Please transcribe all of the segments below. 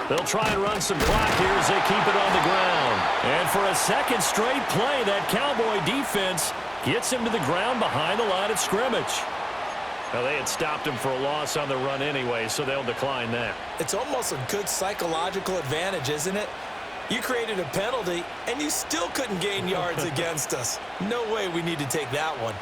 They'll try and run some clock here as they keep it on the ground. And for a second straight play, that Cowboy defense gets him to the ground behind the line of scrimmage. Well, they had stopped him for a loss on the run anyway, so they'll decline that. It's almost a good psychological advantage, isn't it? You created a penalty, and you still couldn't gain yards against us. No way we need to take that one.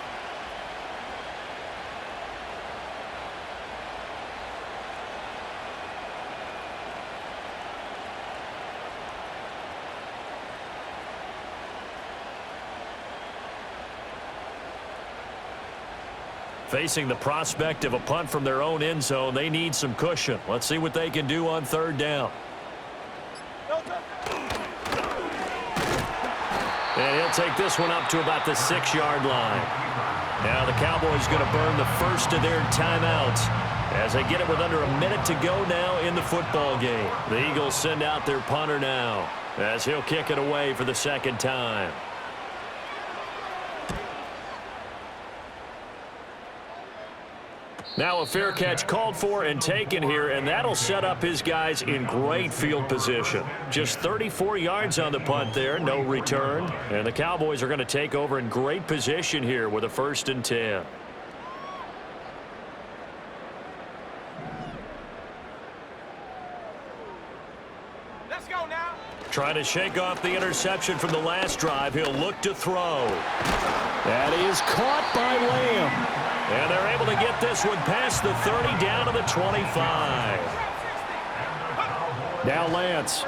Facing the prospect of a punt from their own end zone, they need some cushion. Let's see what they can do on third down. And he'll take this one up to about the 6-yard line. Now the Cowboys going to burn the first of their timeouts as they get it with under a minute to go now in the football game. The Eagles send out their punter now as he'll kick it away for the second time. Now a fair catch called for and taken here, and that'll set up his guys in great field position. Just 34 yards on the punt there, no return. And the Cowboys are going to take over in great position here with a 1st and 10. Let's go now. Trying to shake off the interception from the last drive. He'll look to throw. That is caught by Lamb. And they're able to get this one past the 30 down to the 25. Now Lance.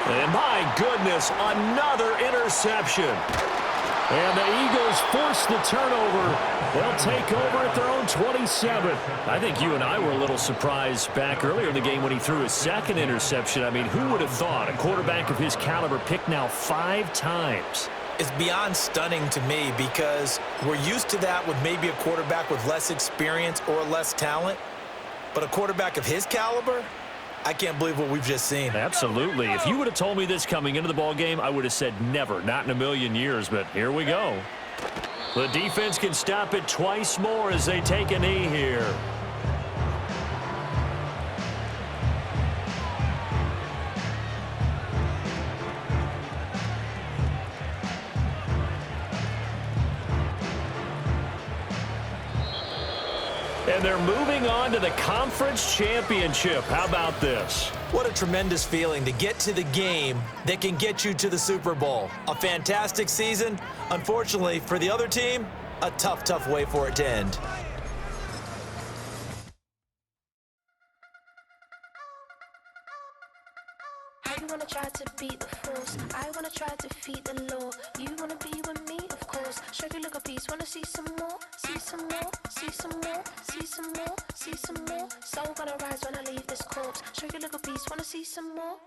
And my goodness, another interception. And the Eagles force the turnover. They'll take over at their own 27. I think you and I were a little surprised back earlier in the game when he threw his second interception. I mean, who would have thought a quarterback of his caliber picked now 5 times? It's beyond stunning to me because we're used to that with maybe a quarterback with less experience or less talent. But a quarterback of his caliber, I can't believe what we've just seen. Absolutely. If you would have told me this coming into the ballgame, I would have said never, not in a million years. But here we go. The defense can stop it twice more as they take a knee here. And they're moving on to the conference championship. How about this? What a tremendous feeling to get to the game that can get you to the Super Bowl. A fantastic season. Unfortunately, for the other team, a tough, tough way for it to end. You wanna try to beat the force, I wanna try to defeat the law. You wanna be with me, of course. Show you look a piece, wanna see some more, see some more, see some more, see some more, see some more. Soul gonna rise when I leave this corpse. Show you look a piece, wanna see some more.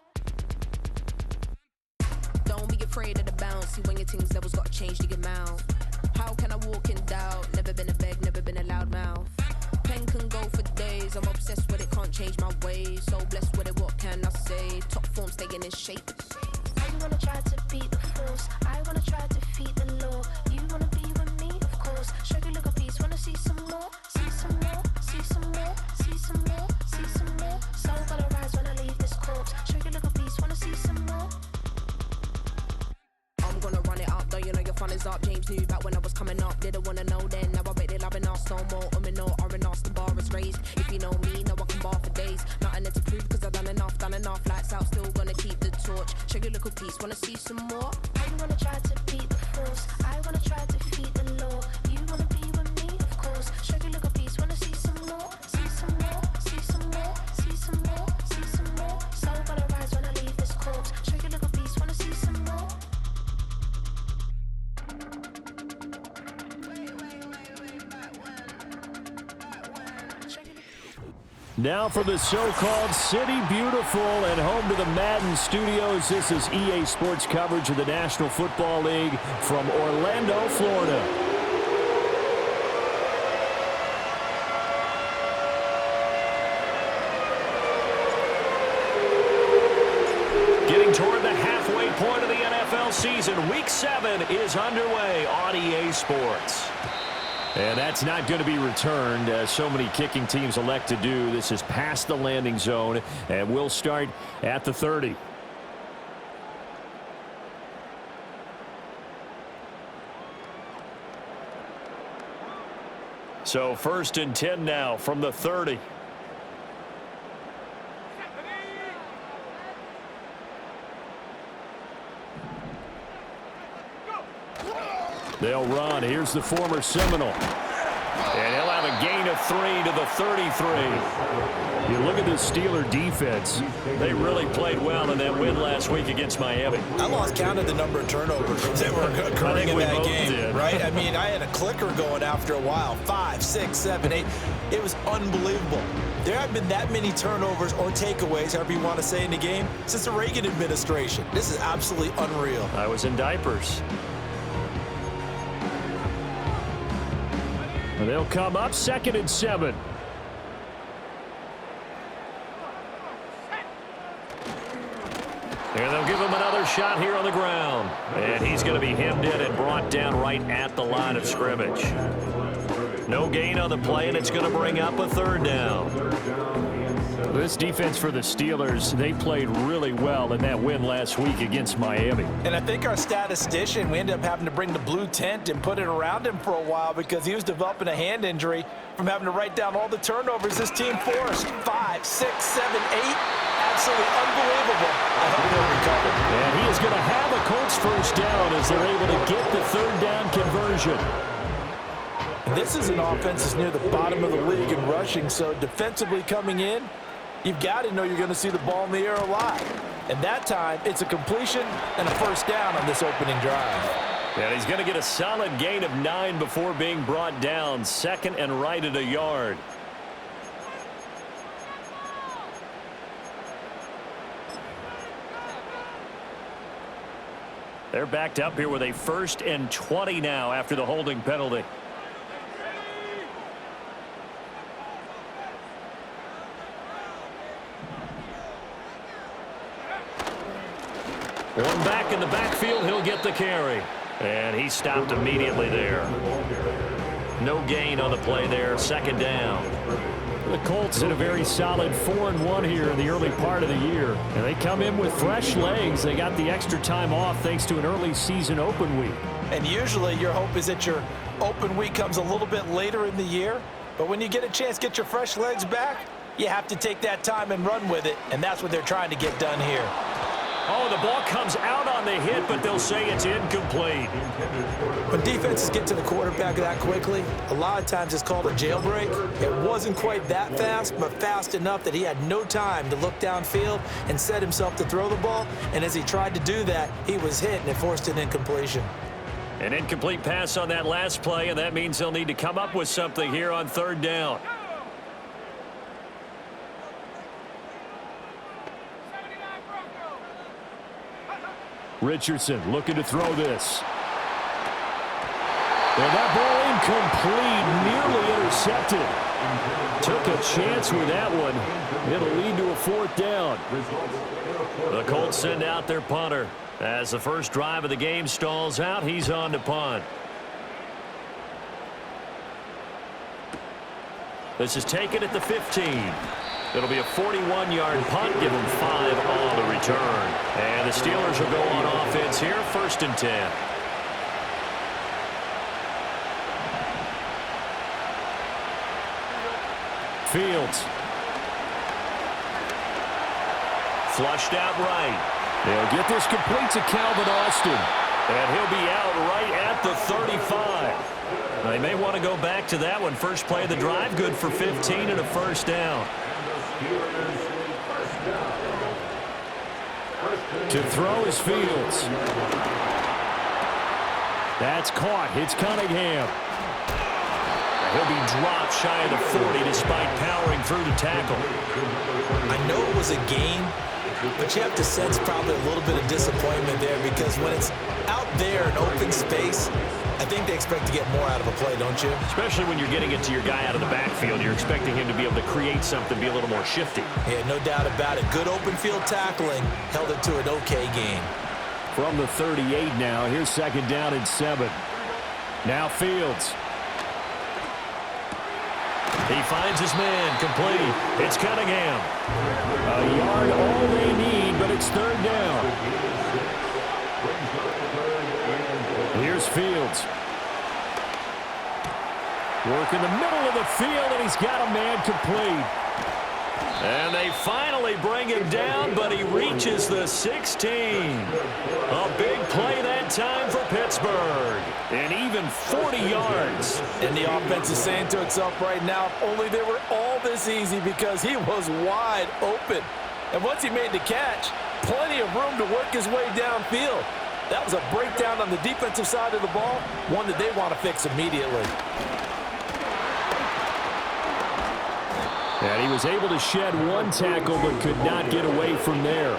Don't be afraid of the bounce. See when your things levels gotta change to your mouth. How can I walk in doubt? Never been a beg, never been a loud mouth. Pen can go for days. I'm obsessed with it, can't change my ways. So blessed with it, what can I say? Top form staying in shape. You wanna try to beat the force, I wanna try to defeat the law. You wanna be with me, of course. Show you look a piece, wanna see some more, see some more, see some more, see some more, see some more. Soul gonna rise when I leave this corpse. Show you look a piece, wanna see some more. I'm gonna run it up, though you know your fun is up. James knew back when I was coming up, didn't wanna know then. Now I bet they're loving us no more. No R&R's, the bar is raised. If you know me, now I can bar for days. Nothing there to prove cause I've done enough. Lights out, still gonna keep the torch. Show your little piece, wanna see some more? You wanna try to beat the force, I wanna try to defeat the law. You wanna be with me, of course. Show you look a piece, wanna see some more, see some more, see some more, see some more, see some more. Soul gonna rise when I leave this corpse. Show you look a piece, wanna see some more. Now for the so-called City Beautiful and home to the Madden studios. This is EA Sports coverage of the National Football League from Orlando, Florida. Getting toward the halfway point of the NFL season, Week 7 is underway on EA Sports. And that's not going to be returned, as so many kicking teams elect to do. This is past the landing zone, and we'll start at the 30. So 1st and 10 now from the 30. They'll run. Here's the former Seminole. And he'll have a gain of 3 to the 33. You look at the Steeler defense. They really played well in that win last week against Miami. I lost count of the number of turnovers that were occurring in that game, right? I mean, I had a clicker going after a while. 5, 6, 7, 8. It was unbelievable. There haven't been that many turnovers or takeaways, however you want to say, in the game since the Reagan administration. This is absolutely unreal. I was in diapers. And they'll come up 2nd and 7. And they'll give him another shot here on the ground. And he's going to be hemmed in and brought down right at the line of scrimmage. No gain on the play, and it's going to bring up a 3rd down. This defense for the Steelers, they played really well in that win last week against Miami. And I think our statistician, we ended up having to bring the blue tent and put it around him for a while because he was developing a hand injury from having to write down all the turnovers this team forced. 5, 6, 7, 8. Absolutely unbelievable. I hope he'll recover. And he is going to have a Colts 1st down as they're able to get the 3rd down conversion. This is an offense that's near the bottom of the league in rushing, so defensively coming in, you've got to know you're going to see the ball in the air a lot. And that time, it's a completion and a 1st down on this opening drive. And he's going to get a solid gain of 9 before being brought down. 2nd and right at a yard. They're backed up here with a 1st and 20 now after the holding penalty. One back in the backfield, he'll get the carry. And he stopped immediately there. No gain on the play there, 2nd down. The Colts had a very solid 4-1 here in the early part of the year. And they come in with fresh legs. They got the extra time off thanks to an early season open week. And usually your hope is that your open week comes a little bit later in the year. But when you get a chance to get your fresh legs back, you have to take that time and run with it. And that's what they're trying to get done here. Oh, the ball comes out on the hit, but they'll say it's incomplete. When defenses get to the quarterback that quickly, a lot of times it's called a jailbreak. It wasn't quite that fast, but fast enough that he had no time to look downfield and set himself to throw the ball. And as he tried to do that, he was hit, and it forced an incompletion. An incomplete pass on that last play, and that means they'll need to come up with something here on 3rd down. Richardson looking to throw this. And that ball incomplete, nearly intercepted. Took a chance with that one. It'll lead to a 4th down. The Colts send out their punter. As the first drive of the game stalls out, he's on to punt. This is taken at the 15. It'll be a 41-yard punt. Give them 5 on the return. And the Steelers will go on offense here, 1st and 10. Fields. Flushed out right. They'll get this complete to Calvin Austin. And he'll be out right at the 35. They may want to go back to that one. First play of the drive, good for 15 and a 1st down. To throw is Fields. That's caught. It's Cunningham. He'll be dropped shy of the 40 despite powering through the tackle. I know it was a gain, but you have to sense probably a little bit of disappointment there because when it's out there in open space, I think they expect to get more out of a play, don't you? Especially when you're getting it to your guy out of the backfield. You're expecting him to be able to create something, be a little more shifty. Yeah, no doubt about it. Good open field tackling held it to an okay game. From the 38 now, here's 2nd down and 7. Now Fields. He finds his man, complete. It's Cunningham. A yard all they need, but it's third down. Here's Fields. Work in the middle of the field, and he's got a man complete. And they finally bring him down, but he reaches the 16. A big play that time for Pittsburgh. And even 40 yards. And the offense is saying to itself right now, if only they were all this easy, because he was wide open. And once he made the catch, plenty of room to work his way downfield. That was a breakdown on the defensive side of the ball, one that they want to fix immediately. And he was able to shed one tackle, but could not get away from there.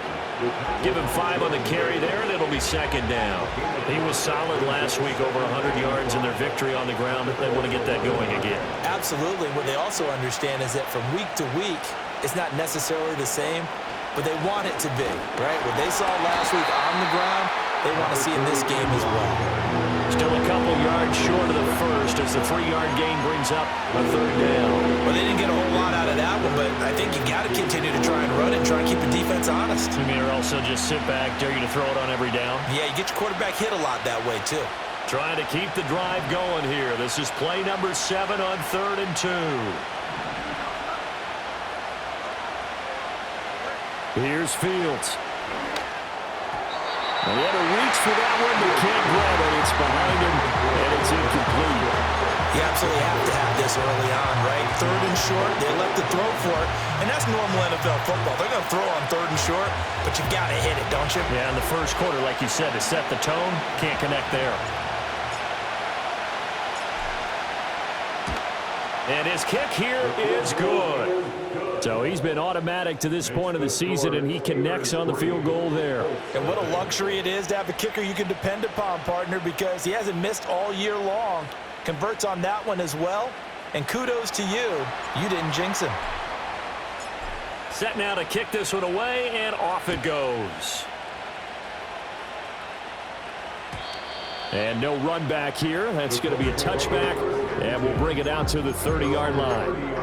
Give him 5 on the carry there, and it'll be second down. He was solid last week, over 100 yards in their victory on the ground. They want to get that going again. Absolutely. What they also understand is that from week to week, it's not necessarily the same, but they want it to be, right? What they saw last week on the ground, they want to see in this game as well. Still a couple yards short of the first as the 3-yard gain brings up a third down. Well, they didn't get a whole lot out of that one, but I think you got to continue to try and run and try and keep the defense honest. You mean, or also just sit back, dare you to throw it on every down? Yeah, you get your quarterback hit a lot that way, too. Trying to keep the drive going here. This is play number 7 on 3rd and 2. Here's Fields. He had to reach for that one, but can't grab it. It's behind him, and it's incomplete. You absolutely have to have this early on, right? 3rd and short, they left the throw for it, and that's normal NFL football. They're going to throw on 3rd and short, but you got to hit it, don't you? Yeah, in the first quarter, like you said, to set the tone, can't connect there. And his kick here is good. So he's been automatic to this point of the season, and he connects on the field goal there. And what a luxury it is to have a kicker you can depend upon, partner, because he hasn't missed all year long. Converts on that one as well. And kudos to you. You didn't jinx him. Set now to kick this one away, and off it goes. And no run back here. That's going to be a touchback, and we'll bring it out to the 30-yard line.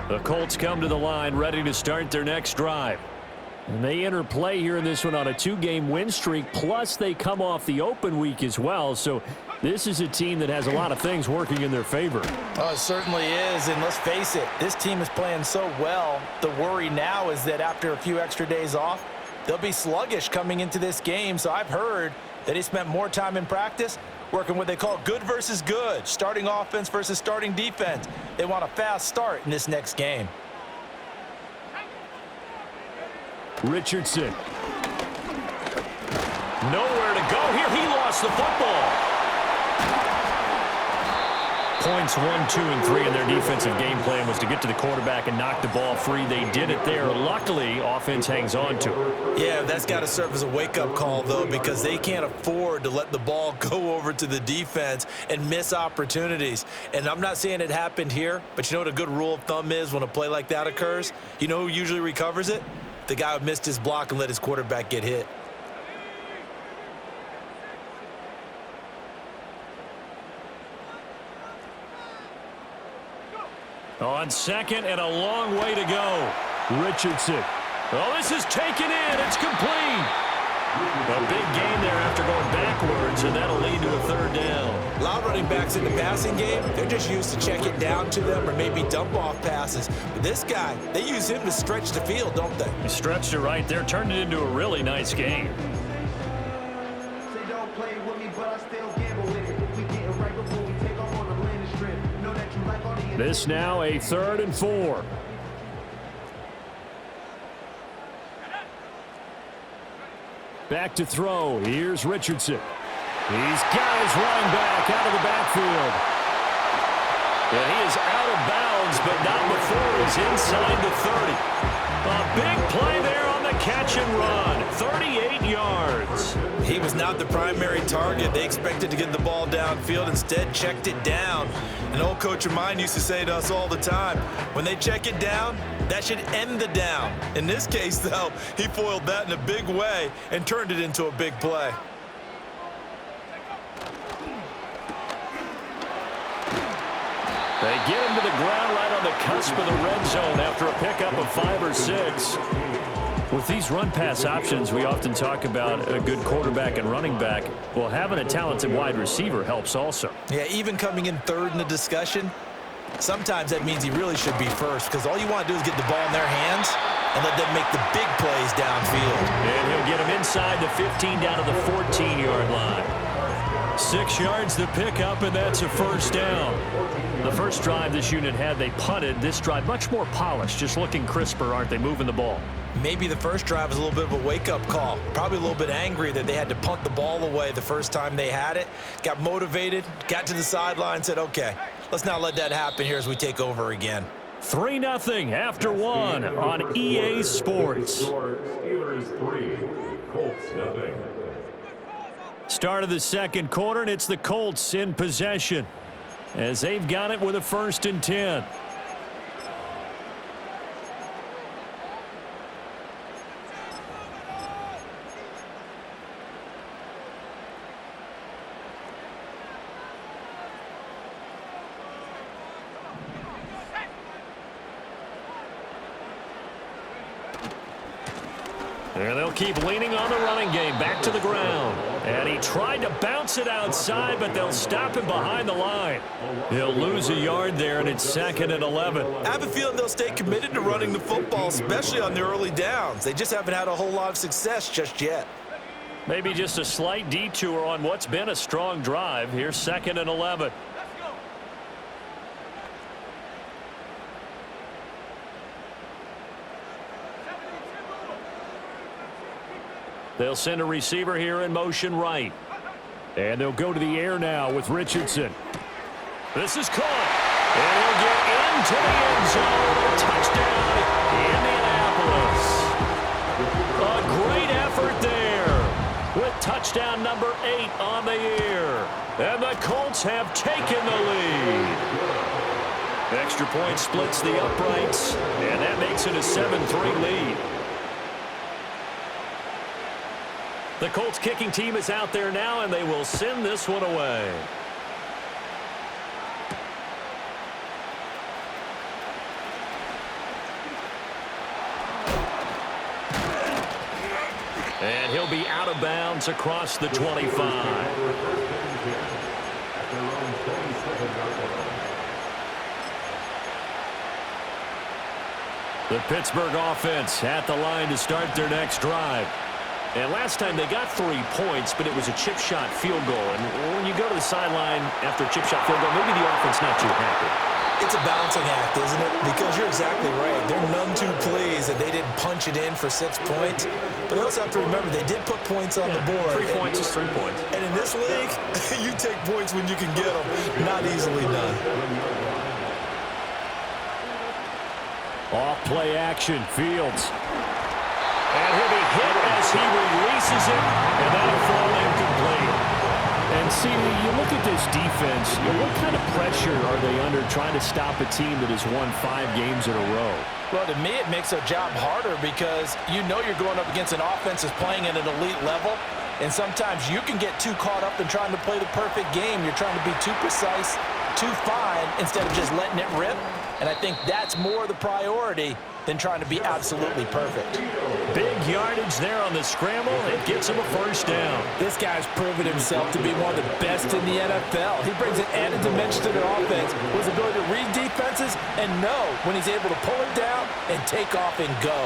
The Colts come to the line ready to start their next drive. And they enter play here in this one on a 2-game win streak, plus they come off the open week as well. So this is a team that has a lot of things working in their favor. Oh, it certainly is, and let's face it, this team is playing so well. The worry now is that after a few extra days off, they'll be sluggish coming into this game. So I've heard that he spent more time in practice working what they call good versus good, starting offense versus starting defense. They want a fast start in this next game. Richardson. Nowhere to go here. He lost the football. Points 1, 2, and 3 in their defensive game plan was to get to the quarterback and knock the ball free. They did it there. Luckily, offense hangs on to it. Yeah, that's got to serve as a wake-up call, though, because they can't afford to let the ball go over to the defense and miss opportunities. And I'm not saying it happened here, but you know what a good rule of thumb is when a play like that occurs? You know who usually recovers it? The guy who missed his block and let his quarterback get hit. On second and a long way to go. Richardson. Oh, this is taken in. It's complete. A big gain there after going backwards, and that'll lead to a third down. A lot of running backs in the passing game, they're just used to check it down to them or maybe dump off passes. But this guy, they use him to stretch the field, don't they? He stretched it right there, turned it into a really nice game. This now a 3rd and 4. Back to throw. Here's Richardson. He's got his running back out of the backfield. And he is out of bounds, but not before he's inside the 30. A big play there on the catch and run, 38 yards. He was not the primary target. They expected to get the ball downfield. Instead, checked it down. An old coach of mine used to say to us all the time, when they check it down, that should end the down. In this case, though, he foiled that in a big way and turned it into a big play. They get him to the ground right on the cusp of the red zone after a pickup of 5 or 6. With these run-pass options, we often talk about a good quarterback and running back. Well, having a talented wide receiver helps also. Yeah, even coming in third in the discussion, sometimes that means he really should be first, because all you want to do is get the ball in their hands and let them make the big plays downfield. And he'll get him inside the 15 down to the 14-yard line. 6 yards to pick up, and that's a first down. The first drive this unit had, they punted. This drive, much more polished, just looking crisper, aren't they, moving the ball? Maybe the first drive was a little bit of a wake-up call. Probably a little bit angry that they had to punt the ball away the first time they had it. Got motivated, got to the sideline, said, okay, let's not let that happen here as we take over again. 3-0 after 1 on EA Sports. Start of the second quarter, and it's the Colts in possession as they've got it with a 1st and 10. And they'll keep leaning on the running game. Back to the ground. And he tried to bounce it outside, but they'll stop him behind the line. He'll lose a yard there, and it's 2nd and 11. I have a feeling they'll stay committed to running the football, especially on the early downs. They just haven't had a whole lot of success just yet. Maybe just a slight detour on what's been a strong drive. Here's 2nd and 11. They'll send a receiver here in motion right. And they'll go to the air now with Richardson. This is caught. And he'll get into the end zone. Touchdown, Indianapolis. A great effort there with touchdown number 8 on the year. And the Colts have taken the lead. Extra point splits the uprights. And that makes it a 7-3 lead. The Colts kicking team is out there now, and they will send this one away. And he'll be out of bounds across the 25. The Pittsburgh offense at the line to start their next drive. And last time they got 3 points, but it was a chip shot field goal. And when you go to the sideline after a chip shot field goal, maybe the offense not too happy. It's a balancing act, isn't it? Because you're exactly right. They're none too pleased that they didn't punch it in for 6 points. But you also have to remember they did put points on the board. 3 points is 3 points. And in this league, you take points when you can get them. Not easily done. Off play action, Fields. And he'll be hit as he releases it, and that'll fall incomplete. And see, you look at this defense, what kind of pressure are they under trying to stop a team that has won 5 games in a row? Well, to me, it makes their job harder because you know you're going up against an offense that's playing at an elite level, and sometimes you can get too caught up in trying to play the perfect game. You're trying to be too precise, too fine, instead of just letting it rip. And I think that's more the priority than trying to be absolutely perfect. Big yardage there on the scramble. It gets him a first down. This guy's proven himself to be one of the best in the NFL. He brings an added dimension to their offense with his ability to read defenses and know when he's able to pull it down and take off and go.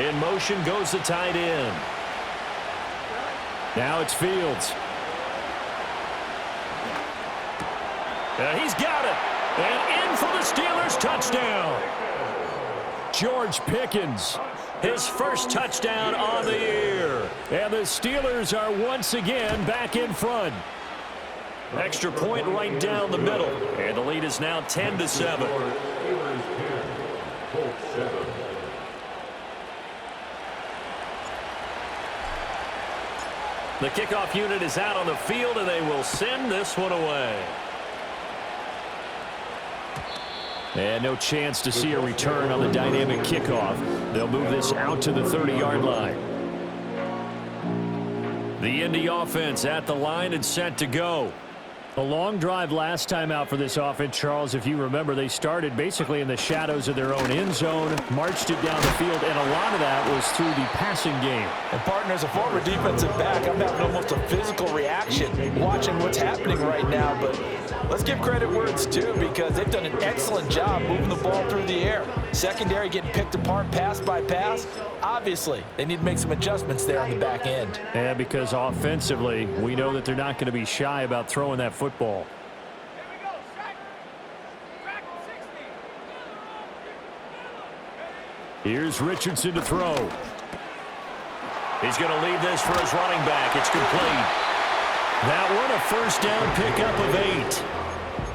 In motion goes the tight end. Now it's Fields. He's got it. And in for the Steelers touchdown. George Pickens, his first touchdown on the year. And the Steelers are once again back in front. Extra point right down the middle. And the lead is now 10-7. The kickoff unit is out on the field, and they will send this one away. And no chance to see a return on the dynamic kickoff. They'll move this out to the 30-yard line. The Indy offense at the line and set to go. A long drive last time out for this offense, Charles. If you remember, they started basically in the shadows of their own end zone, marched it down the field, and a lot of that was through the passing game. And partner, as a former defensive back, I'm having almost a physical reaction watching what's happening right now. But let's give credit where it's due, because they've done an excellent job moving the ball through the air. Secondary getting picked apart pass by pass. Obviously, they need to make some adjustments there on the back end. And because offensively, we know that they're not going to be shy about throwing that football. Here we go, strike. Back 60. Here's Richardson to throw. He's going to leave this for his running back. It's complete. That one a first down pickup of 8.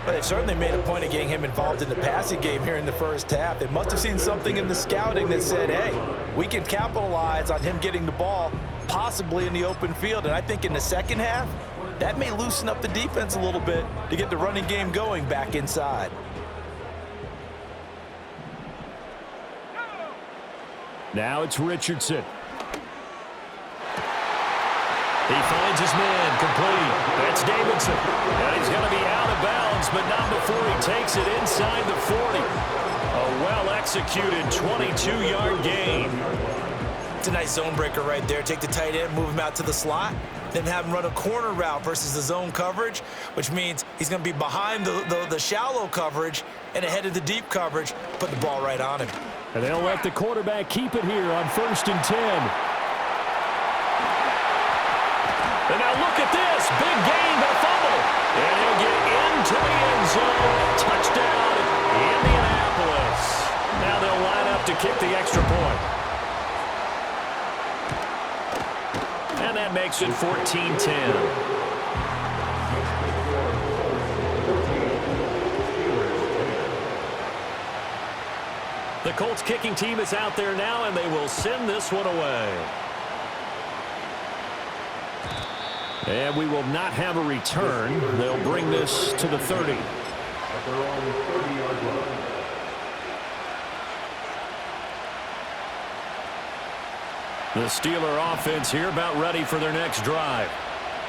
But they've certainly made a point of getting him involved in the passing game here in the first half. They must have seen something in the scouting that said, hey, we can capitalize on him getting the ball, possibly in the open field. And I think in the second half, that may loosen up the defense a little bit to get the running game going back inside. Now it's Richardson. He finds his man, complete. That's Davidson. And he's going to be out of bounds, but not before he takes it inside the 40. A well-executed 22-yard gain. It's a nice zone breaker right there. Take the tight end, move him out to the slot, then have him run a corner route versus the zone coverage, which means he's going to be behind the shallow coverage and ahead of the deep coverage, put the ball right on him. And they'll let the quarterback keep it here on 1st and 10. And now look at this. Big gain, but a fumble. And he'll get into the end zone. Touchdown, Indianapolis. Now they'll line up to kick the extra point. And that makes it 14-10. The Colts kicking team is out there now, and they will send this one away. And we will not have a return. They'll bring this to the 30. The Steeler offense here about ready for their next drive.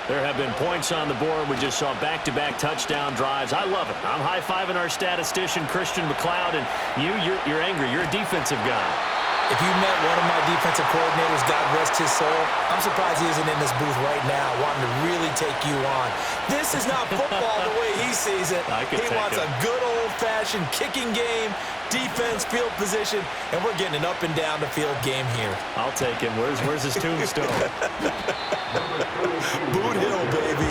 There have been points on the board. We just saw back-to-back touchdown drives. I love it. I'm high-fiving our statistician, Christian McLeod, and you're angry. You're a defensive guy. If you met one of my defensive coordinators, God rest his soul, I'm surprised he isn't in this booth right now wanting to really take you on. This is not football the way he sees it. He wants a good old-fashioned kicking game, defense, field position, and we're getting an up and down the field game here. I'll take him. Where's his tombstone? Boot Hill, baby.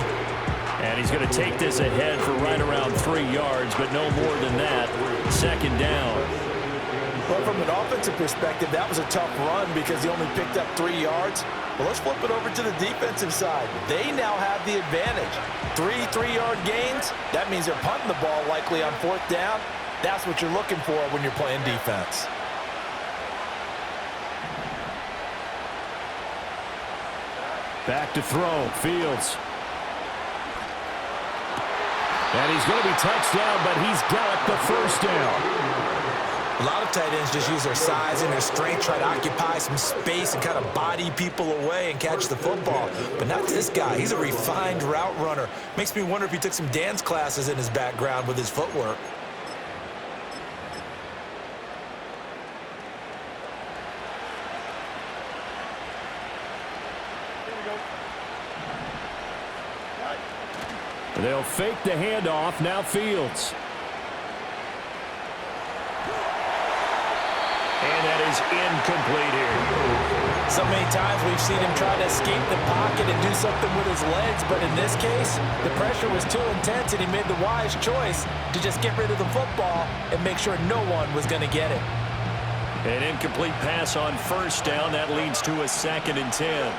And he's going to take this ahead for right around 3 yards, but no more than that. 2nd down. But from an offensive perspective, that was a tough run because he only picked up 3 yards. Well, let's flip it over to the defensive side. They now have the advantage. 3-3-yard gains, that means they're punting the ball likely on 4th down. That's what you're looking for when you're playing defense. Back to throw, Fields. And he's going to be touched down, but he's got the first down. A lot of tight ends just use their size and their strength, try to occupy some space and kind of body people away and catch the football. But not this guy. He's a refined route runner. Makes me wonder if he took some dance classes in his background with his footwork. They'll fake the handoff. Now Fields. And that is incomplete here. So many times we've seen him try to escape the pocket and do something with his legs, but in this case, the pressure was too intense and he made the wise choice to just get rid of the football and make sure no one was going to get it. An incomplete pass on 1st down. That leads to a 2nd and 10.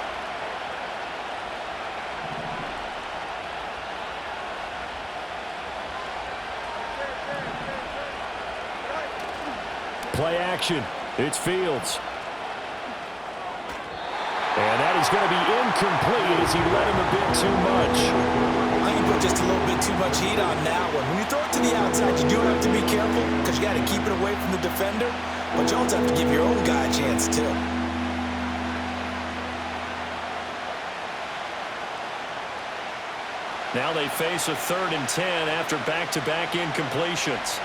Play action. It's Fields. And that is going to be incomplete as he led him a bit too much. I think he put just a little bit too much heat on that one. When you throw it to the outside, you do have to be careful because you got to keep it away from the defender. But you also have to give your own guy a chance, too. Now they face a 3rd and 10 after back-to-back incompletions.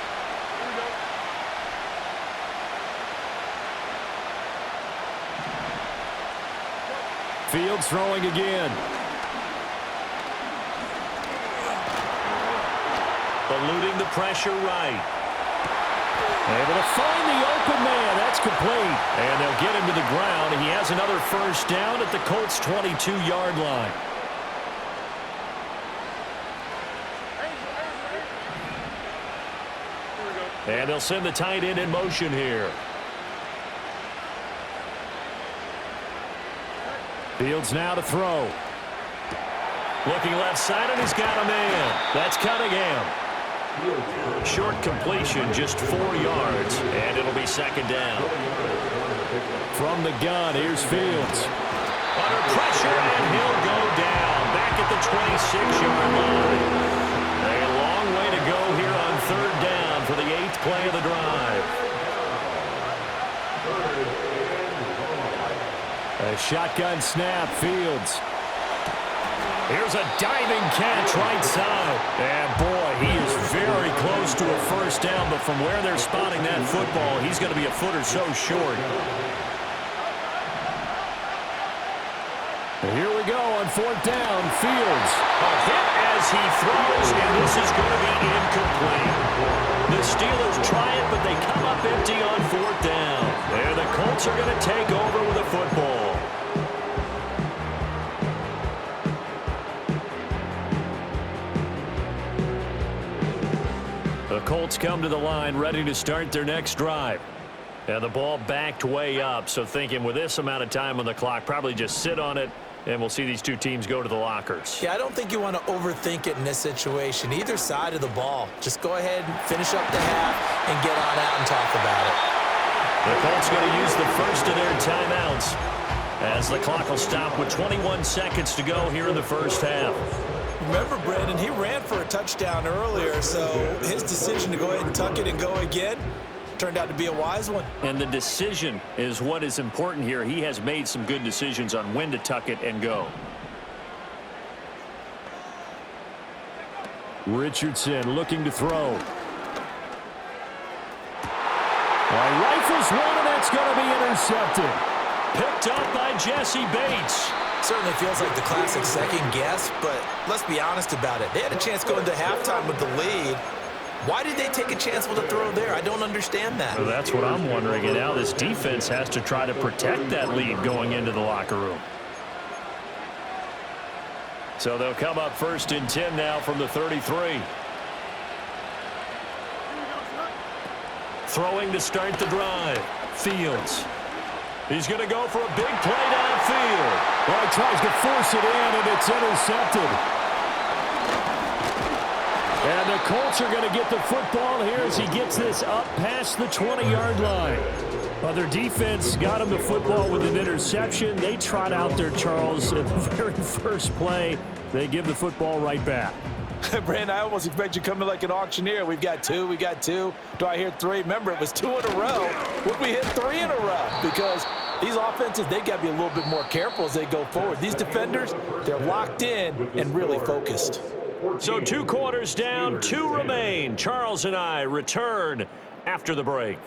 Fields throwing again. Eluding the pressure right. Able to find the open man. That's complete. And they'll get him to the ground. He has another first down at the Colts' 22-yard line. And they'll send the tight end in motion here. Fields now to throw. Looking left side, and he's got a man. That's Cunningham. Short completion, just 4 yards, and it'll be 2nd down. From the gun, here's Fields. Under pressure, and he'll go down. Back at the 26-yard line. A long way to go here on 3rd down for the 8th play of the drive. A shotgun snap, Fields. Here's a diving catch right side. And boy, he is very close to a first down, but from where they're spotting that football, he's going to be a foot or so short. And here we go on 4th down, Fields. A hit as he throws, and this is going to be incomplete. The Steelers try it, but they come up empty on 4th down. And the Colts are going to take over with the football. The Colts come to the line ready to start their next drive. And the ball backed way up, so thinking with this amount of time on the clock, probably just sit on it, and we'll see these two teams go to the lockers. Yeah, I don't think you want to overthink it in this situation. Either side of the ball. Just go ahead and finish up the half and get on out and talk about it. The Colts going to use the first of their timeouts as the clock will stop with 21 seconds to go here in the first half. Remember, Brandon, he ran for a touchdown earlier, so his decision to go ahead and tuck it and go again turned out to be a wise one. And the decision is what is important here. He has made some good decisions on when to tuck it and go. Richardson looking to throw. Rifles one, and that's going to be intercepted. Picked up by Jesse Bates. Certainly feels like the classic second guess, but let's be honest about it. They had a chance going to halftime with the lead. Why did they take a chance with a throw there? I don't understand that. Well, that's what I'm wondering. And now this defense has to try to protect that lead going into the locker room. So they'll come up 1st and 10 now from the 33. Throwing to start the drive. Fields. He's going to go for a big play downfield. Well, he tries to force it in, and it's intercepted. And the Colts are going to get the football here as he gets this up past the 20-yard line. Well, their defense got him the football with an interception. They trot out there, Charles, at the very first play. They give the football right back. Brandon, I almost expect you to come in like an auctioneer. We've got two. Do I hear 3? Remember, it was 2 in a row. Would we hit 3 in a row? Because these offenses, they got to be a little bit more careful as they go forward. These defenders, they're locked in and really focused. So 2 quarters down, 2 remain. Charles and I return after the break.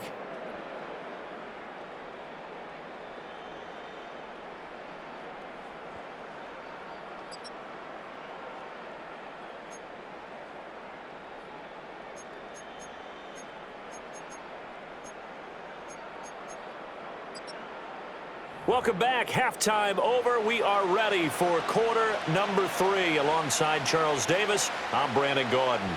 Welcome back. Halftime over. We are ready for quarter number 3. Alongside Charles Davis, I'm Brandon Gordon.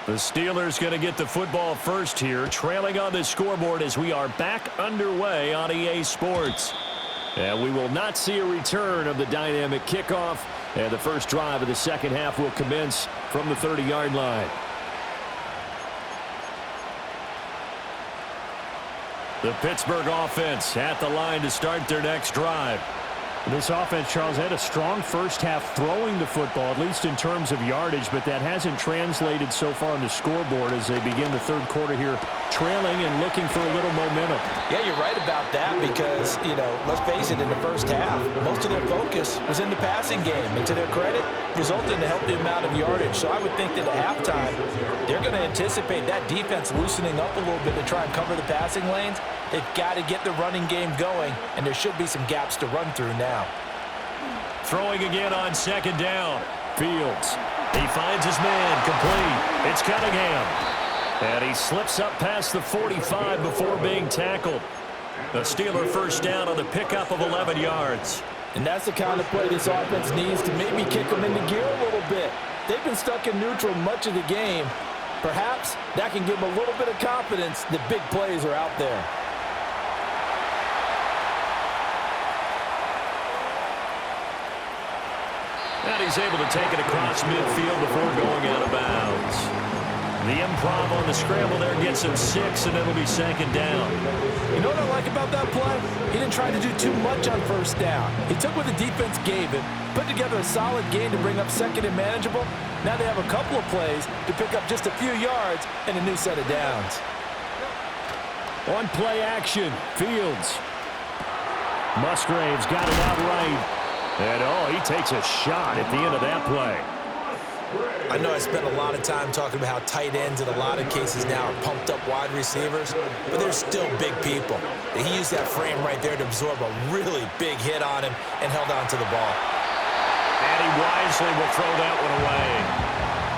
The Steelers going to get the football first here, trailing on the scoreboard as we are back underway on EA Sports. And we will not see a return of the dynamic kickoff, and the first drive of the second half will commence from the 30-yard line. The Pittsburgh offense at the line to start their next drive. This offense, Charles, had a strong first half throwing the football, at least in terms of yardage, but that hasn't translated so far on the scoreboard as they begin the third quarter here, trailing and looking for a little momentum. Yeah, you're right about that because, let's face it, in the first half, most of their focus was in the passing game. And to their credit, resulted in a healthy amount of yardage. So I would think that at halftime, they're going to anticipate that defense loosening up a little bit to try and cover the passing lanes. They've got to get the running game going, and there should be some gaps to run through now. Throwing again on second down. Fields. He finds his man complete. It's Cunningham. And he slips up past the 45 before being tackled. The Steeler first down on the pickup of 11 yards. And that's the kind of play this offense needs to maybe kick them into gear a little bit. They've been stuck in neutral much of the game. Perhaps that can give them a little bit of confidence that big plays are out there. And he's able to take it across midfield before going out of bounds. The improv on the scramble there gets him 6, and it'll be second down. You know what I like about that play? He didn't try to do too much on first down. He took what the defense gave him, put together a solid game to bring up second and manageable. Now they have a couple of plays to pick up just a few yards and a new set of downs. On play action, Fields. Musgrave's got it out right. And, he takes a shot at the end of that play. I know I spent a lot of time talking about how tight ends in a lot of cases now are pumped up wide receivers, but they're still big people. He used that frame right there to absorb a really big hit on him and held on to the ball. And he wisely will throw that one away.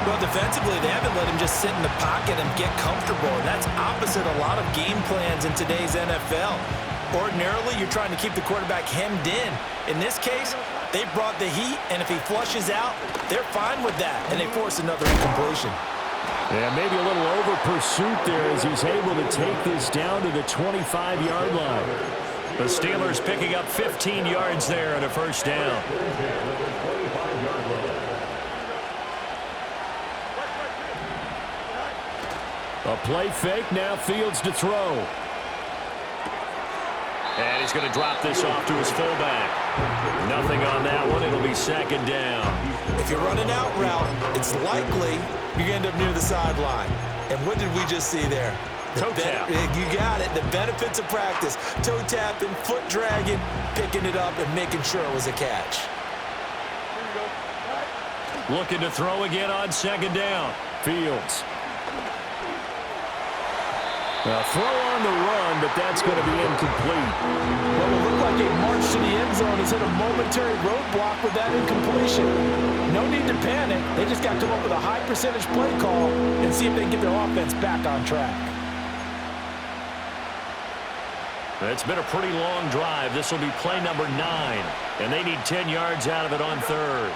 Well, defensively, they haven't let him just sit in the pocket and get comfortable, and that's opposite a lot of game plans in today's NFL. Ordinarily, you're trying to keep the quarterback hemmed in. In this case, they brought the heat, and if he flushes out, they're fine with that, and they force another incompletion. Yeah, maybe a little over pursuit there as he's able to take this down to the 25-yard line. The Steelers picking up 15 yards there and a first down. A play fake, now Fields to throw. And he's going to drop this off to his fullback. Nothing on that one. It'll be second down. If you're running out route, it's likely you're going to end up near the sideline. And what did we just see there? Toe tap. You got it. The benefits of practice. Toe tapping, foot dragging, picking it up, and making sure it was a catch. Looking to throw again on second down. Fields. A throw on the run, but that's going to be incomplete. Well, it looked like a march to the end zone has hit a momentary roadblock with that incompletion. No need to panic. They just got to come up with a high percentage play call and see if they can get their offense back on track. It's been a pretty long drive. This will be play number 9, and they need 10 yards out of it on third.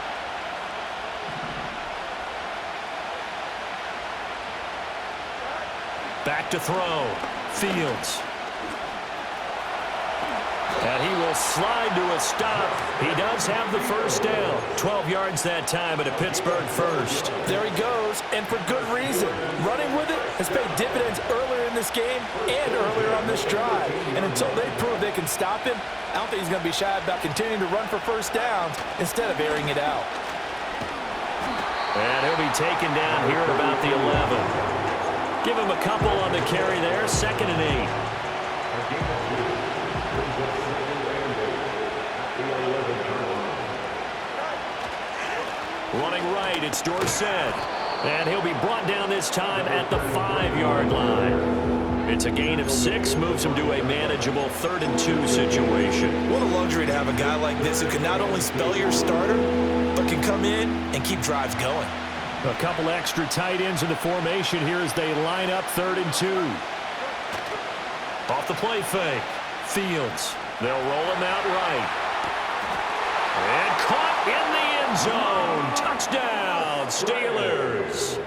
Back to throw. Fields. And he will slide to a stop. He does have the first down. 12 yards that time at a Pittsburgh first. There he goes, and for good reason. Running with it has paid dividends earlier in this game and earlier on this drive. And until they prove they can stop him, I don't think he's going to be shy about continuing to run for first downs instead of airing it out. And he'll be taken down here at about the 11. Give him a couple on the carry there, 2nd and 8. Running right, it's Dorsett. And he'll be brought down this time at the 5-yard line. It's a gain of 6, moves him to a manageable 3rd and 2 situation. What a luxury to have a guy like this who can not only spell your starter, but can come in and keep drives going. A couple extra tight ends in the formation here as they line up 3rd and 2. Off the play fake. Fields. They'll roll him out right. And caught in the end zone. Touchdown, Steelers.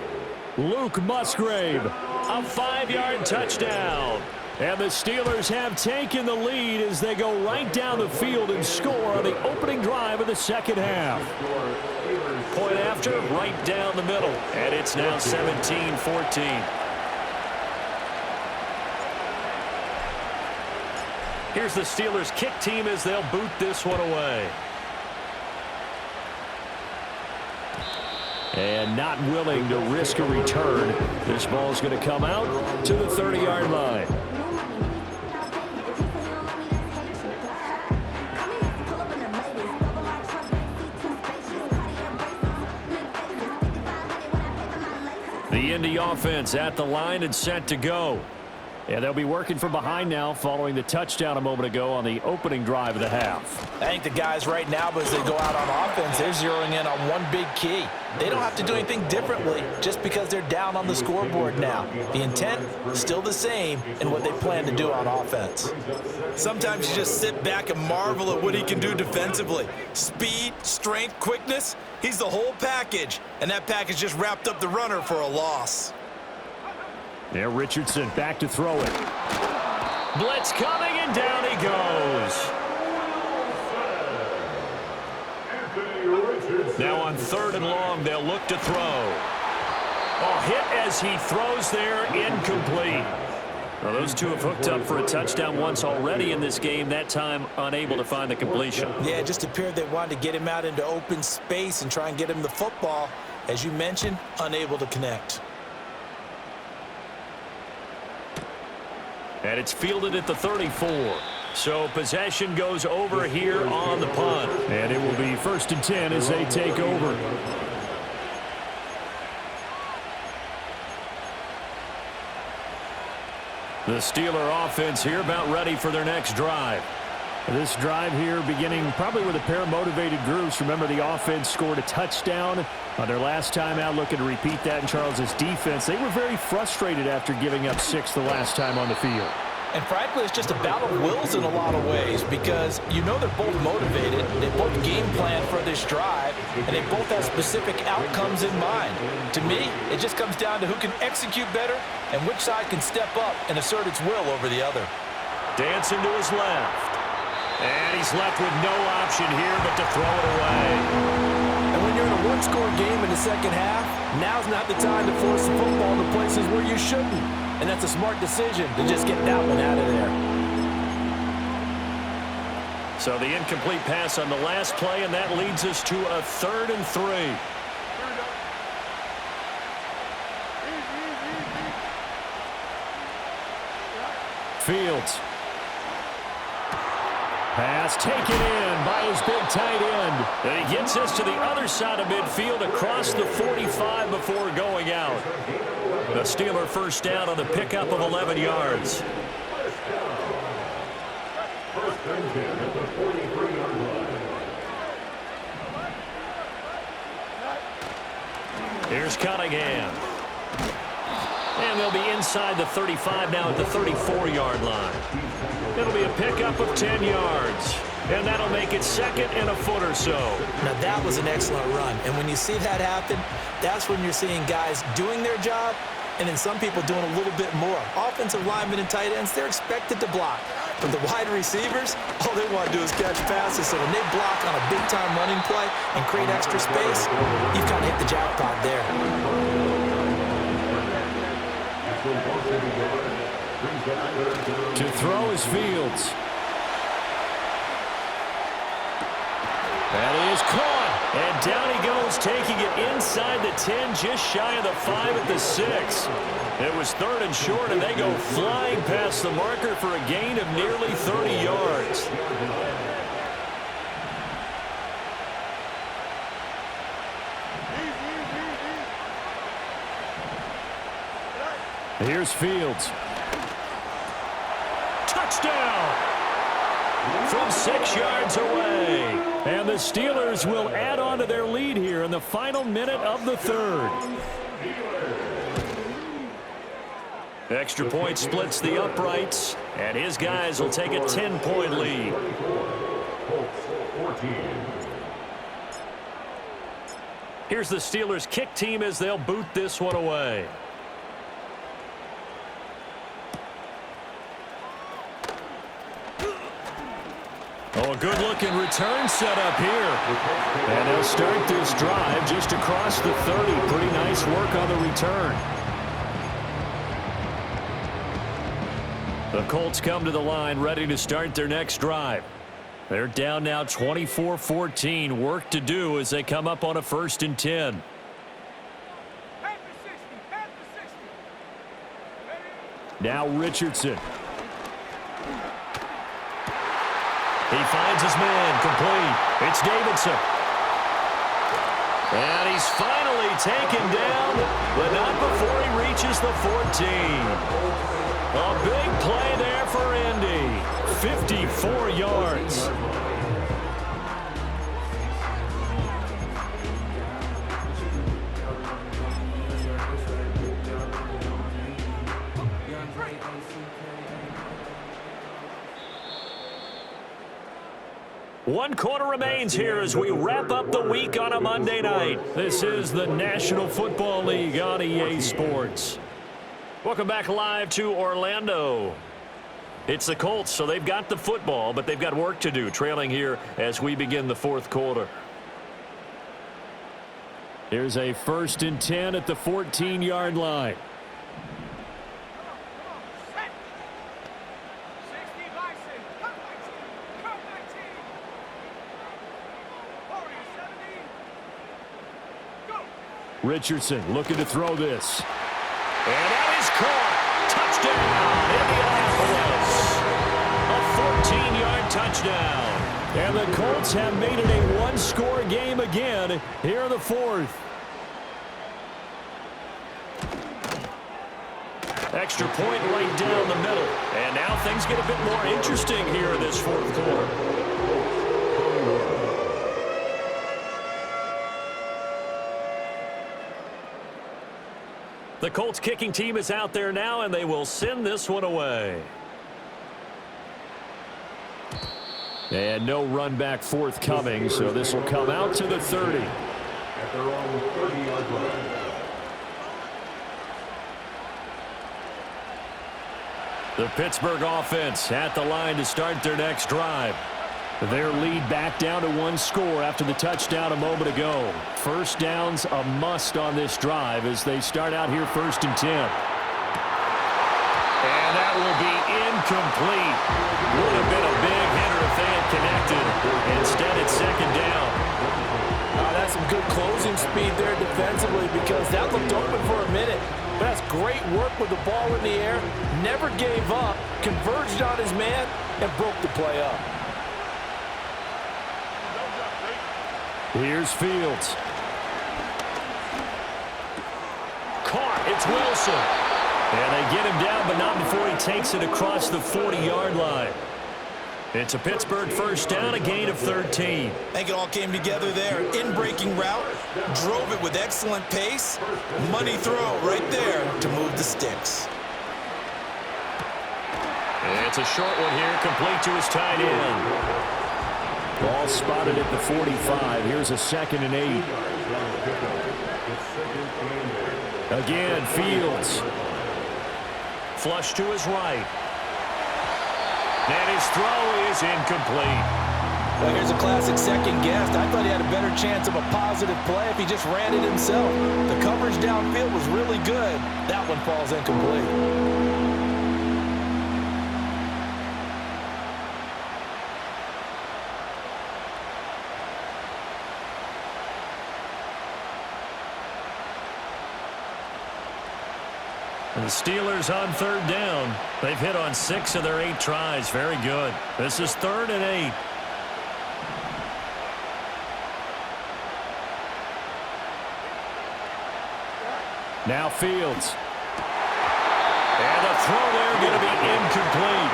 Luke Musgrave, a 5-yard touchdown. And the Steelers have taken the lead as they go right down the field and score on the opening drive of the second half. Point after, right down the middle. And it's now 17-14. Here's the Steelers kick team as they'll boot this one away. And not willing to risk a return. This ball's going to come out to the 30-yard line. The Indy offense at the line and set to go. And they'll be working from behind now following the touchdown a moment ago on the opening drive of the half. I think the guys right now, as they go out on offense, they're zeroing in on one big key. They don't have to do anything differently just because they're down on the scoreboard now. The intent is still the same in what they plan to do on offense. Sometimes you just sit back and marvel at what he can do defensively. Speed, strength, quickness, he's the whole package. And that package just wrapped up the runner for a loss. There, Richardson back to throw it. Blitz coming, and down he goes. Now on 3rd and long, they'll look to throw. Oh, hit as he throws there, incomplete. Well, those two have hooked up for a touchdown once already in this game, that time unable to find the completion. Yeah, it just appeared they wanted to get him out into open space and try and get him the football. As you mentioned, unable to connect. And it's fielded at the 34. So possession goes over here on the punt. And it will be 1st and 10 as they take over. The Steeler offense here about ready for their next drive. This drive here beginning probably with a pair of motivated groups. Remember, the offense scored a touchdown on their last time out, looking to repeat that in Charles's defense. They were very frustrated after giving up 6 the last time on the field. And frankly, it's just a battle of wills in a lot of ways because you know they're both motivated, they both game plan for this drive, and they both have specific outcomes in mind. To me, it just comes down to who can execute better and which side can step up and assert its will over the other. Dancing to his left. And he's left with no option here but to throw it away. And when you're in a one-score game in the second half, now's not the time to force the football to places where you shouldn't. And that's a smart decision to just get that one out of there. So the incomplete pass on the last play, and that leads us to a 3rd and 3. Fields. Pass taken in by his big tight end. And he gets us to the other side of midfield across the 45 before going out. The Steeler first down on the pickup of 11 yards. Here's Cunningham. And they'll be inside the 35 now at the 34-yard line. It'll be a pickup of 10 yards. And that'll make it 2nd and a foot or so. Now that was an excellent run. And when you see that happen, that's when you're seeing guys doing their job and then some people doing a little bit more. Offensive linemen and tight ends, they're expected to block. But the wide receivers, all they want to do is catch passes. So when they block on a big-time running play and create extra space, you've kind of hit the jackpot there. To throw is Fields. That is caught. And down he goes, taking it inside the 10, just shy of the 5 at the 6. It was 3rd and short, and they go flying past the marker for a gain of nearly 30 yards. Here's Fields. Touchdown! From 6 yards away. And the Steelers will add on to their lead here in the final minute of the 3rd. Extra point splits the uprights, and his guys will take a 10-point lead. Here's the Steelers' kick team as they'll boot this one away. Oh, a good-looking return set up here. And they'll start this drive just across the 30. Pretty nice work on the return. The Colts come to the line ready to start their next drive. They're down now 24-14. Work to do as they come up on a 1st and 10. Now Richardson. He finds his man complete. It's Davidson. And he's finally taken down, but not before he reaches the 14. A big play there for Indy. 54 yards. One quarter remains here as we wrap up the week on a Monday night. This is the National Football League on EA Sports. Welcome back live to Orlando. It's the Colts, so they've got the football, but they've got work to do, trailing here as we begin the 4th quarter. Here's a 1st and 10 at the 14-yard line. Richardson looking to throw this. And that is caught. Touchdown, Indianapolis. A 14-yard touchdown. And the Colts have made it a one-score game again here in the 4th. Extra point right down the middle. And now things get a bit more interesting here in this 4th quarter. The Colts kicking team is out there now, and they will send this one away. And no run back forthcoming, so this will come out to the 30. At their own 30-yard line. The Pittsburgh offense at the line to start their next drive. Their lead back down to 1 score after the touchdown a moment ago. First down's a must on this drive as they start out here 1st and 10. And that will be incomplete. Would have been a big hitter if they had connected. Instead, it's 2nd down. That's some good closing speed there defensively because that looked open for a minute. But that's great work with the ball in the air. Never gave up, converged on his man, and broke the play up. Here's Fields. Caught. It's Wilson. And they get him down, but not before he takes it across the 40-yard line. It's a Pittsburgh first down, a gain of 13. I think it all came together there. In-breaking route, drove it with excellent pace. Money throw right there to move the sticks. And it's a short one here, complete to his tight end. Ball spotted at the 45. Here's a 2nd and 8. Again, Fields. Flush to his right. And his throw is incomplete. Well, here's a classic second guess. I thought he had a better chance of a positive play if he just ran it himself. The coverage downfield was really good. That one falls incomplete. And the Steelers on 3rd down. They've hit on 6 of their 8 tries. Very good. This is 3rd and 8. Now Fields. And the throw there going to be incomplete.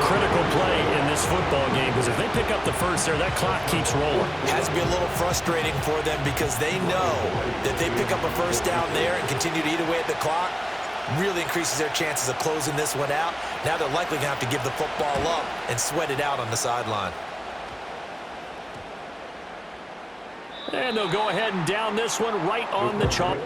Critical play in this football game because if they pick up the first there, that clock keeps rolling. It has to be a little frustrating for them because they know that they pick up a first down there and continue to eat away at the clock. Really increases their chances of closing this one out. Now they're likely going to have to give the football up and sweat it out on the sideline. And they'll go ahead and down this one right on the chalk.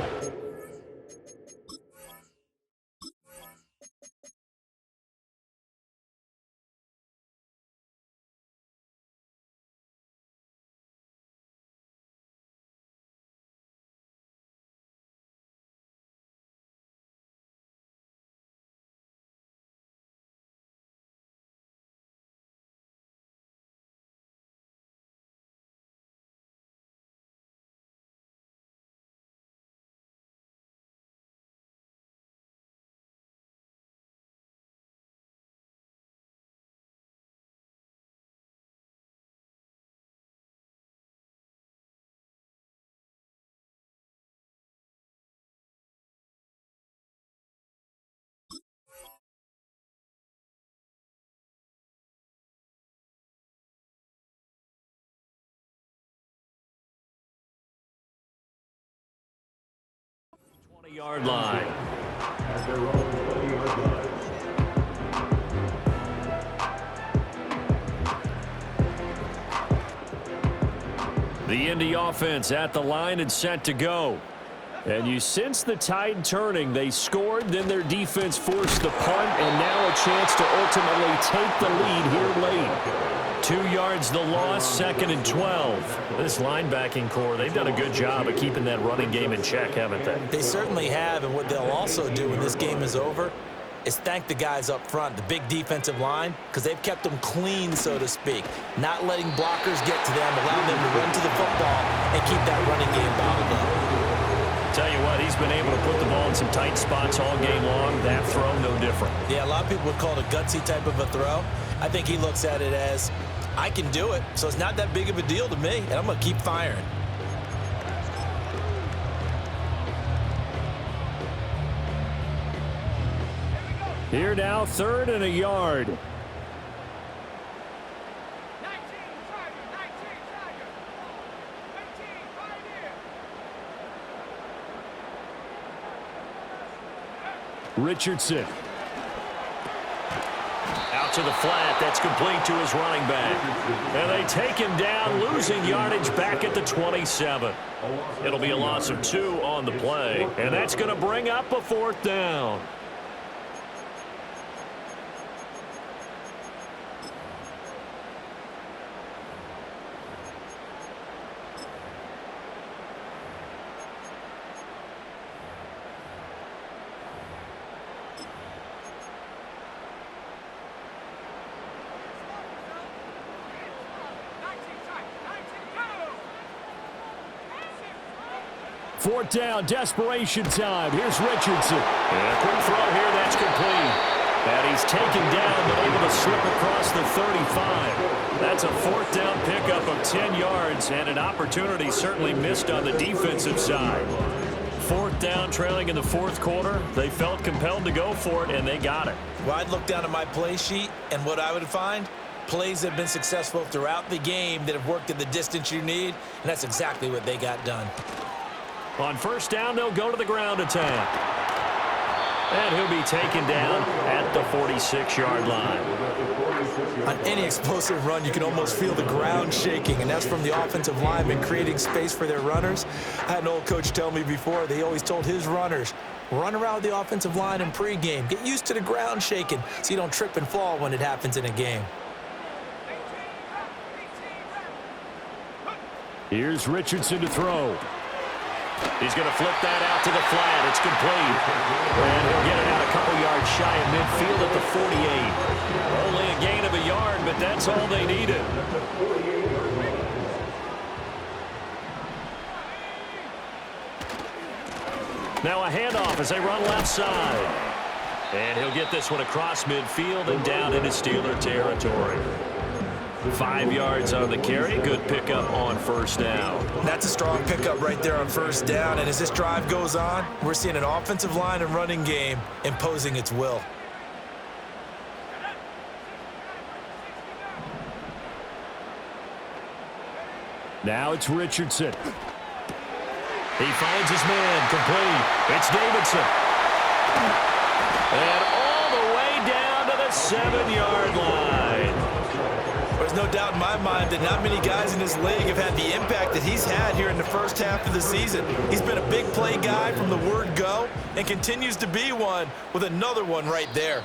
Yard line. At their own 20-yard line. The Indy offense at the line and set to go. And you sense the tide turning. They scored, then their defense forced the punt, and now a chance to ultimately take the lead here late. 2 yards the loss, 2nd and 12. This linebacking core, they've done a good job of keeping that running game in check, haven't they? They certainly have, and what they'll also do when this game is over is thank the guys up front, the big defensive line, because they've kept them clean, so to speak, not letting blockers get to them, allowing them to run to the football and keep that running game bottled up. Tell you what, he's been able to put the ball in some tight spots all game long. That throw, no different. Yeah, a lot of people would call it a gutsy type of a throw. I think he looks at it as, I can do it, so it's not that big of a deal to me, and I'm going to keep firing. Here now, 3rd and a yard. Richardson. Out to the flat. That's complete to his running back. And they take him down, losing yardage back at the 27. It'll be a loss of 2 on the play. And that's going to bring up a 4th down. Fourth down, desperation time. Here's Richardson. And a quick throw here, that's complete. And he's taken down, but able to slip across the 35. That's a 4th down pickup of 10 yards, and an opportunity certainly missed on the defensive side. 4th down, trailing in the 4th quarter. They felt compelled to go for it, and they got it. Well, I'd look down at my play sheet, and what I would find, plays have been successful throughout the game that have worked at the distance you need, and that's exactly what they got done. On 1st down, they'll go to the ground attack. And he'll be taken down at the 46-yard line. On any explosive run, you can almost feel the ground shaking, and that's from the offensive linemen creating space for their runners. I had an old coach tell me before, they always told his runners, run around the offensive line in pregame. Get used to the ground shaking so you don't trip and fall when it happens in a game. Here's Richardson to throw. He's going to flip that out to the flat. It's complete. And he'll get it out a couple yards shy of midfield at the 48. Only a gain of a yard, but that's all they needed. Now a handoff as they run left side. And he'll get this one across midfield and down into Steeler territory. 5 yards on the carry. Good pickup on 1st down. That's a strong pickup right there on 1st down. And as this drive goes on, we're seeing an offensive line and running game imposing its will. Now it's Richardson. He finds his man, complete. It's Davidson. And all the way down to the 7-yard line. There's no doubt in my mind that not many guys in this league have had the impact that he's had here in the first half of the season. He's been a big play guy from the word go and continues to be one with another one right there.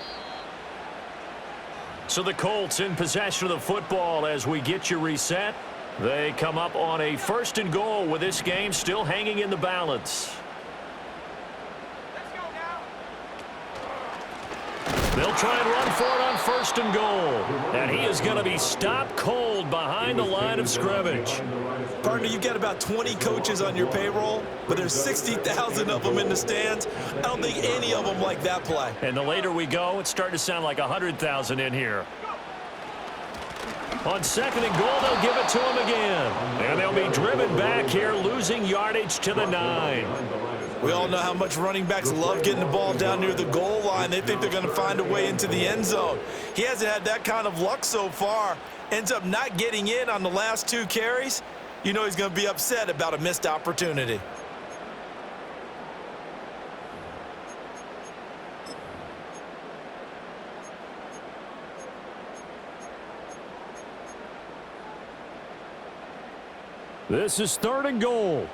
So the Colts in possession of the football as we get you reset. They come up on a 1st and goal with this game still hanging in the balance. They'll try and run for it on 1st and goal. And he is going to be stopped cold behind the line of scrimmage. Partner, you've got about 20 coaches on your payroll, but there's 60,000 of them in the stands. I don't think any of them like that play. And the later we go, it's starting to sound like 100,000 in here. On 2nd and goal, they'll give it to him again. And they'll be driven back here, losing yardage to the 9. We all know how much running backs love getting the ball down near the goal line. They think they're going to find a way into the end zone. He hasn't had that kind of luck so far. Ends up not getting in on the last 2 carries. You know he's going to be upset about a missed opportunity. This is 3rd and goal.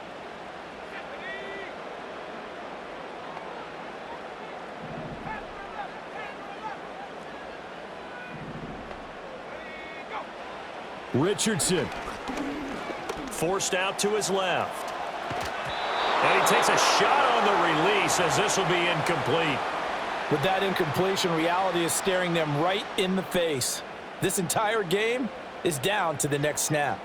Richardson forced out to his left. And he takes a shot on the release as this will be incomplete. With that incompletion, reality is staring them right in the face. This entire game is down to the next snap.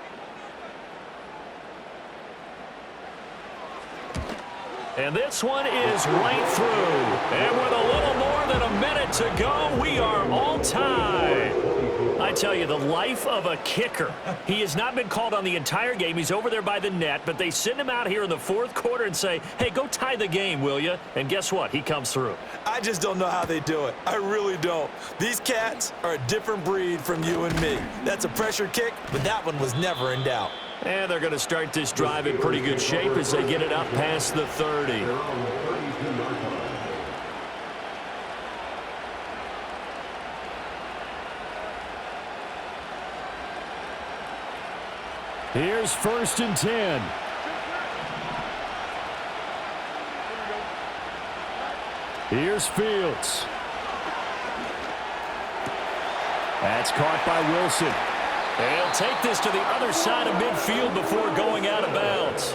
And this one is right through. And with a little more than a minute to go, we are all tied. I tell you, the life of a kicker. He has not been called on the entire game. He's over there by the net, but they send him out here in the 4th quarter and say, hey, go tie the game, will you? And guess what? He comes through. I just don't know how they do it. I really don't. These cats are a different breed from you and me. That's a pressure kick, but that one was never in doubt. And they're going to start this drive in pretty good shape as they get it up past the 30. Here's 1st and 10. Here's Fields. That's caught by Wilson. They'll take this to the other side of midfield before going out of bounds.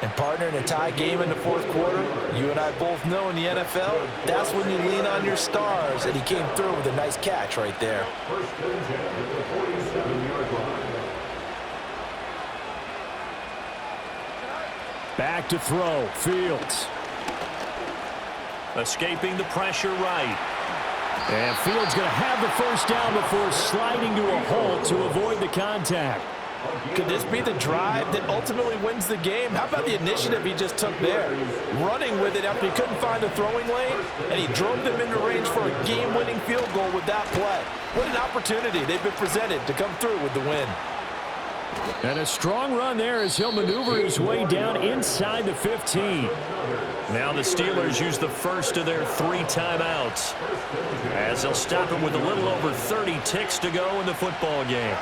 And partner, in a tie game in the 4th quarter, you and I both know in the NFL, that's when you lean on your stars, and he came through with a nice catch right there. Back to throw, Fields. Escaping the pressure right. And Fields going to have the 1st down before sliding to a halt to avoid the contact. Could this be the drive that ultimately wins the game? How about the initiative he just took there? Running with it after he couldn't find the throwing lane, and he drove them into range for a game-winning field goal with that play. What an opportunity they've been presented to come through with the win. And a strong run there as he'll maneuver his way down inside the 15. Now the Steelers use the first of their 3 timeouts as they'll stop him with a little over 30 ticks to go in the football game.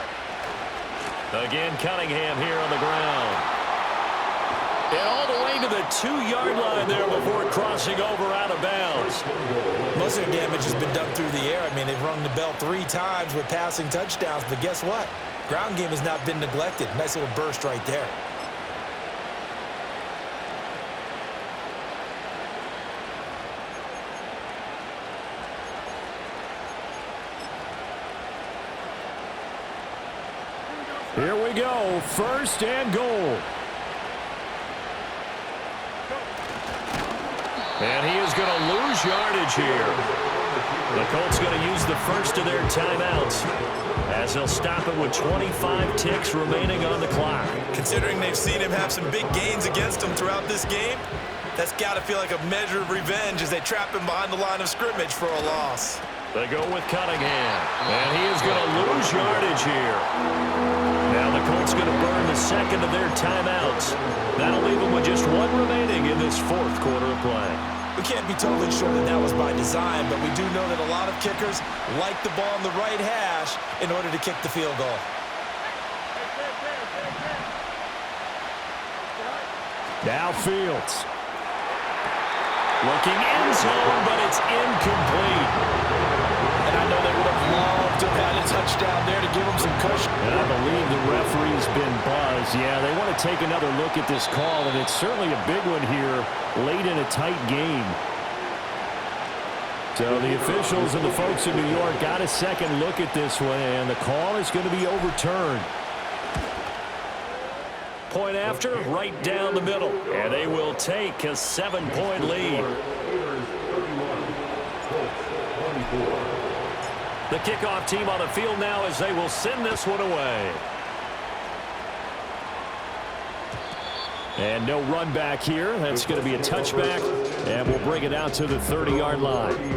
Again, Cunningham here on the ground. And all the way to the 2-yard line there before crossing over out of bounds. Most of the damage has been done through the air. I mean, they've rung the bell 3 times with passing touchdowns, but guess what? Ground game has not been neglected. Nice little burst right there. Here we go, 1st and goal. And he is going to lose yardage here. The Colts going to use the first of their timeouts as they'll stop it with 25 ticks remaining on the clock. Considering they've seen him have some big gains against them throughout this game, that's got to feel like a measure of revenge as they trap him behind the line of scrimmage for a loss. They go with Cunningham, and he is going to lose yardage here. Now the Colts going to burn the second of their timeouts. That'll leave them with just 1 remaining in this 4th quarter of play. We can't be totally sure that that was by design, but we do know that a lot of kickers like the ball on the right hash in order to kick the field goal. Now Fields. Looking end zone, but it's incomplete. And I know they would have loved to have had a touchdown there to give them some cushion. And I believe the referee's been buzzed. Yeah, they want to take another look at this call, and it's certainly a big one here late in a tight game. So the officials and the folks in New York got a second look at this one, and the call is going to be overturned. Point after, right down the middle. And they will take a 7-point lead. The kickoff team on the field now as they will send this one away. And no run back here. That's going to be a touchback, and we'll bring it out to the 30-yard line.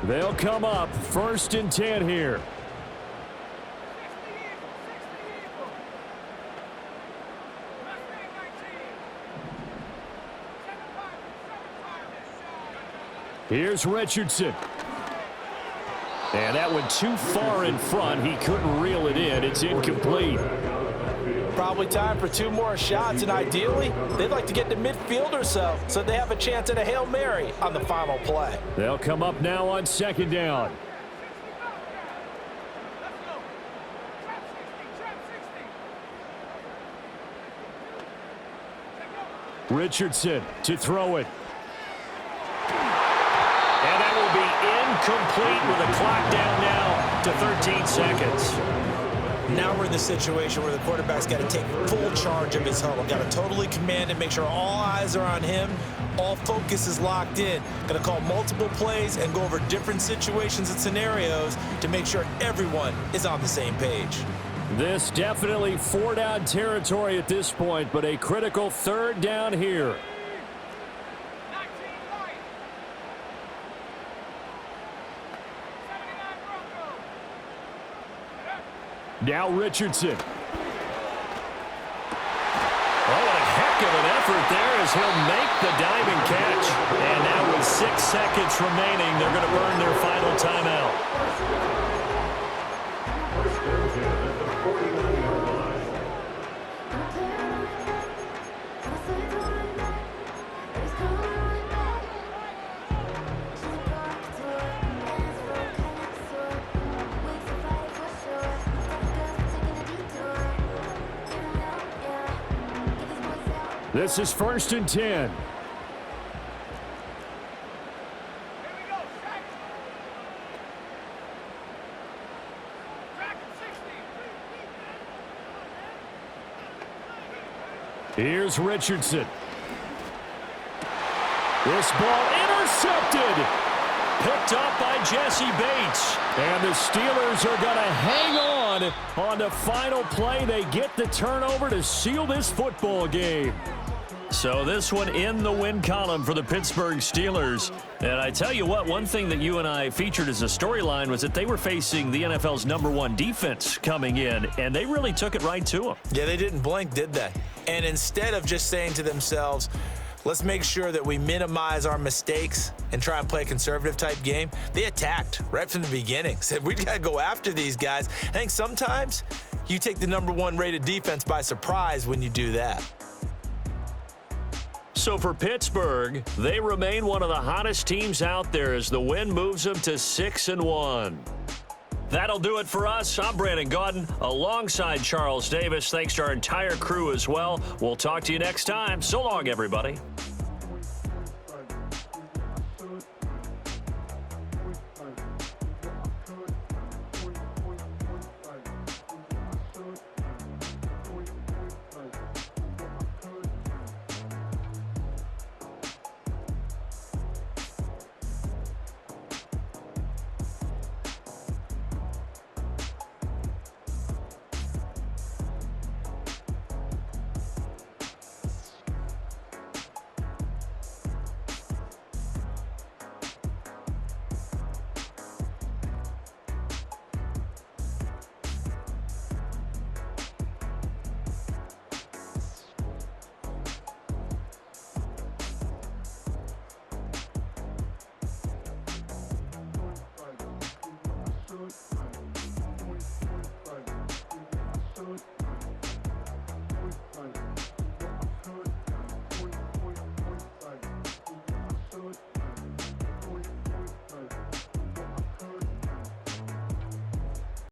They'll come up 1st and 10 here. Here's Richardson. And that went too far in front. He couldn't reel it in. It's incomplete. Probably time for 2 more shots, and ideally, they'd like to get to midfield or so they have a chance at a Hail Mary on the final play. They'll come up now on 2nd down. Richardson to throw it. And that will be incomplete with a clock down now to 13 seconds. Now we're in the situation where the quarterback's got to take full charge of his huddle. Got to totally command and make sure all eyes are on him. All focus is locked in. Got to call multiple plays and go over different situations and scenarios to make sure everyone is on the same page. This definitely 4-down territory at this point, but a critical 3rd down here. Now Richardson. Oh, what a heck of an effort there as he'll make the diving catch. And now with 6 seconds remaining, they're going to burn their final timeout. This is 1st and 10. Here's Richardson. This ball intercepted. Picked up by Jesse Bates. And the Steelers are going to hang on the final play. They get the turnover to seal this football game. So this one in the win column for the Pittsburgh Steelers. And I tell you what, one thing that you and I featured as a storyline was that they were facing the NFL's #1 defense coming in, and they really took it right to them. Yeah, they didn't blink, did they? And instead of just saying to themselves, let's make sure that we minimize our mistakes and try and play a conservative type game, they attacked right from the beginning. Said, we got to go after these guys. I think sometimes you take the #1 rated defense by surprise when you do that. So for Pittsburgh, they remain one of the hottest teams out there as the win moves them to 6-1. That'll do it for us. I'm Brandon Gaudin alongside Charles Davis. Thanks to our entire crew as well. We'll talk to you next time. So long, everybody.